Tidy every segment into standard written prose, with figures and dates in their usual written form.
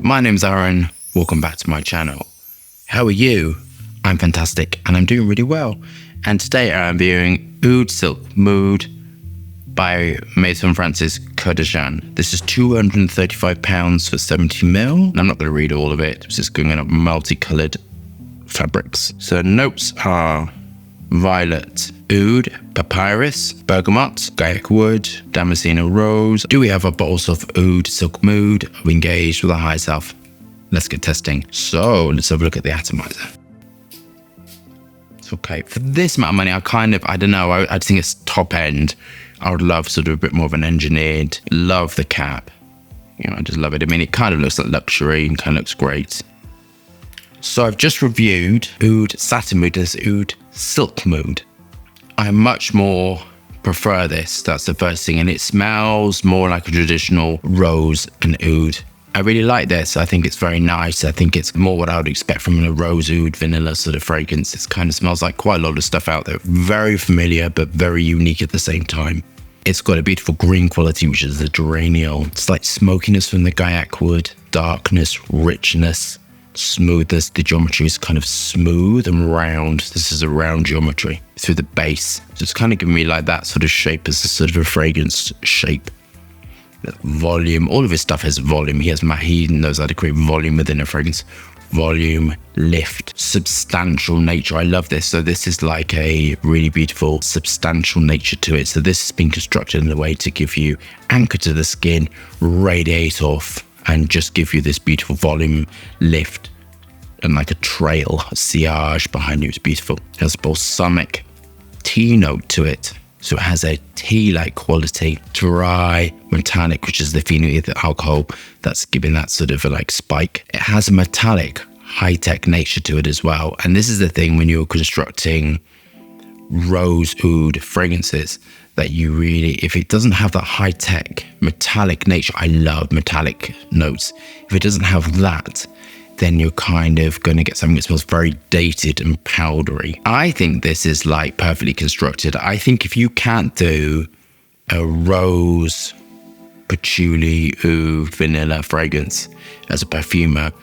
My name's Aaron. Welcome back to my channel. How are you? I'm fantastic and I'm doing really well. And today I'm reviewing Oud Silk Mood by Maison Francis Kurkdjian. This is £235 for 70ml. I'm not going to read all of it. It's just going up multicolored fabrics. So notes are violet, oud, papyrus, bergamot, gaiac wood, damasceno rose. Do we have a bottles of Oud Silk Mood? Are we engaged with a higher self? Let's get testing. So let's have a look at the atomizer. It's okay. For this amount of money, I don't know, I think it's top end. I would love sort of a bit more of an engineered. Love the cap. You know, I just love it. I mean, it kind of looks like luxury and kind of looks great. So I've just reviewed Oud Satin Mood. This Oud Silk Mood. I much more prefer this. That's the first thing. And it smells more like a traditional rose and oud. I really like this. I think it's very nice. I think it's more what I would expect from a rose oud vanilla sort of fragrance. It kind of smells like quite a lot of stuff out there. Very familiar, but very unique at the same time. It's got a beautiful green quality, which is the geraniol. It's like smokiness from the gaiac wood, darkness, richness, smoothness. The geometry is kind of smooth and round. This is a round geometry through the base. So it's kind of giving me like that sort of shape as a sort of a fragrance shape. Volume, all of his stuff has volume. He knows how to create volume within a fragrance. Volume, lift, substantial nature. I love this. So this is like a really beautiful substantial nature to it. So this has been constructed in a way to give you anchor to the skin, radiate off, and just give you this beautiful volume, lift, and like a trail, a sillage behind you. It's beautiful. It has a balsamic tea note to it. So it has a tea-like quality, dry, metallic, which is the phenol alcohol that's giving that sort of a like spike. It has a metallic, high-tech nature to it as well. And this is the thing when you're constructing rose oud fragrances that you really, if it doesn't have that high-tech metallic nature, I love metallic notes. If it doesn't have that, then you're kind of going to get something that smells very dated and powdery. I think this is like perfectly constructed. I think if you can't do a rose, patchouli, oud, vanilla fragrance as a perfumer,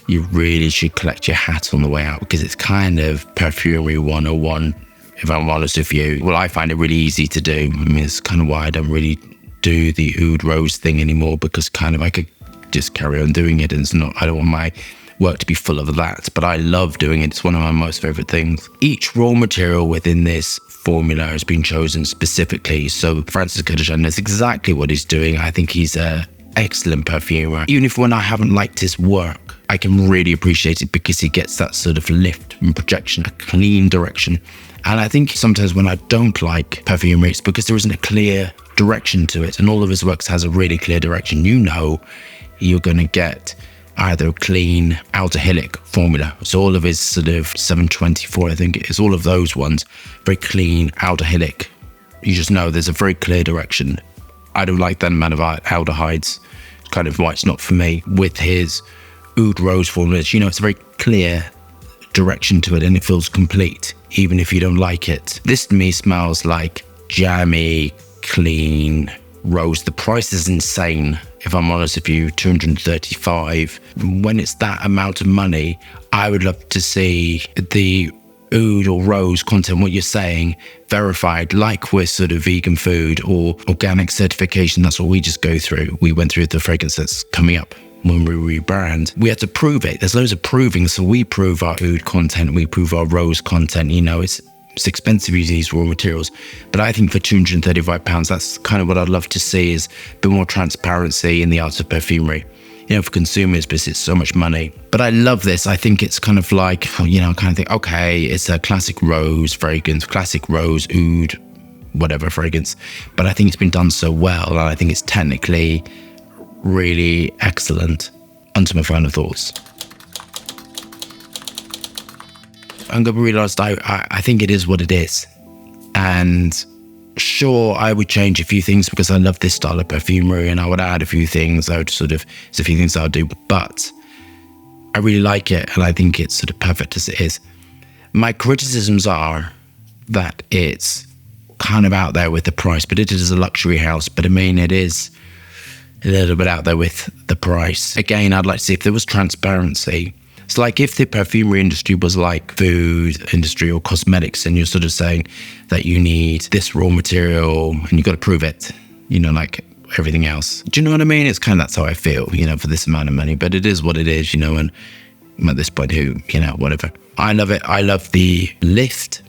you really should collect your hat on the way out, because it's kind of perfumery 101, if I'm honest with you. Well, I find it really easy to do. I mean, it's kind of why I don't really do the oud rose thing anymore, because kind of I could just carry on doing it, and it's not, I don't want my work to be full of that, but I love doing it. It's one of my most favorite things. Each raw material within this formula has been chosen specifically, so Francis Kurkdjian knows exactly what he's doing. I think he's an excellent perfumer. Even if when I haven't liked his work, I can really appreciate it because he gets that sort of lift and projection, a clean direction. And I think sometimes when I don't like perfumery, it's because there isn't a clear direction to it, and all of his works has a really clear direction. You know you're going to get either a clean aldehydic formula. So all of his sort of 724, I think it is, all of those ones, very clean aldehydic. You just know there's a very clear direction. I don't like that amount of aldehydes. It's kind of why it's not for me. With his oud rose formulas, you know, it's a very clear direction to it and it feels complete, even if you don't like it. This to me smells like jammy, clean rose. The price is insane, if I'm honest with you, 235. When it's that amount of money, I would love to see the oud or rose content, what you're saying, verified, like with sort of vegan food or organic certification. That's what we just go through. We went through the fragrance that's coming up when we rebrand. We had to prove it. There's loads of proving. So we prove our oud content, we prove our rose content. You know, it's expensive using these raw materials, but I think for £235, that's kind of what I'd love to see, is a bit more transparency in the art of perfumery, you know, for consumers, because it's so much money. But I love this. I think it's kind of like, you know, I kind of think, okay, it's a classic rose fragrance, classic rose, oud, whatever fragrance, but I think it's been done so well, and I think it's technically really excellent. On to my final thoughts. I'm going to be honest, I think it is what it is. And sure, I would change a few things because I love this style of perfumery, and I would add a few things. There's a few things I'll do, but I really like it, and I think it's sort of perfect as it is. My criticisms are that it's kind of out there with the price, but it is a luxury house. But I mean, it is a little bit out there with the price. Again, I'd like to see if there was transparency. It's like if the perfumery industry was like food industry or cosmetics, and you're sort of saying that you need this raw material and you've got to prove it, you know, like everything else. Do you know what I mean? It's kind of, that's how I feel, you know, for this amount of money, but it is what it is, you know, and at this point, you know, whatever. I love it. I love the lift,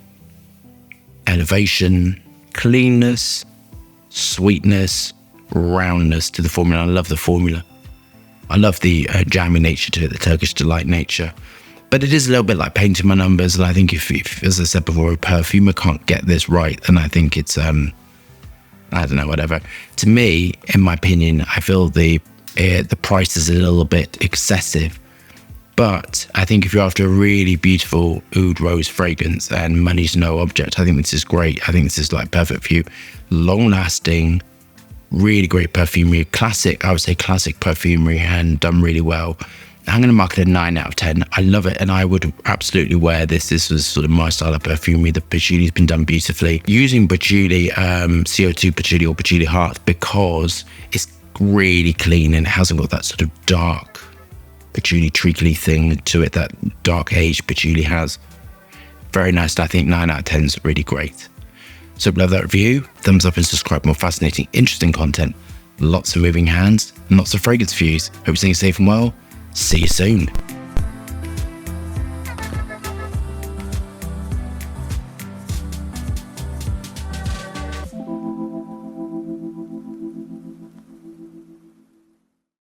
elevation, cleanness, sweetness, roundness to the formula. I love the formula. I love the jammy nature to it, the Turkish delight nature. But it is a little bit like painting my numbers. And I think if as I said before, a perfumer can't get this right, then I think it's, I don't know, whatever. To me, in my opinion, I feel the price is a little bit excessive. But I think if you're after a really beautiful oud rose fragrance and money's no object, I think this is great. I think this is like perfect for you. Long lasting, really great perfumery, classic, I would say classic perfumery, and done really well. I'm going to mark it a 9 out of 10. I love it, and I would absolutely wear this. This was sort of my style of perfumery. The patchouli's been done beautifully. Using patchouli, CO2 patchouli or patchouli heart, because it's really clean and it hasn't got that sort of dark patchouli treacly thing to it that dark aged patchouli has. Very nice. I think 9 out of 10 is really great. So love that review. Thumbs up and subscribe for more fascinating, interesting content. Lots of moving hands and lots of fragrance views. Hope you're staying safe and well. See you soon.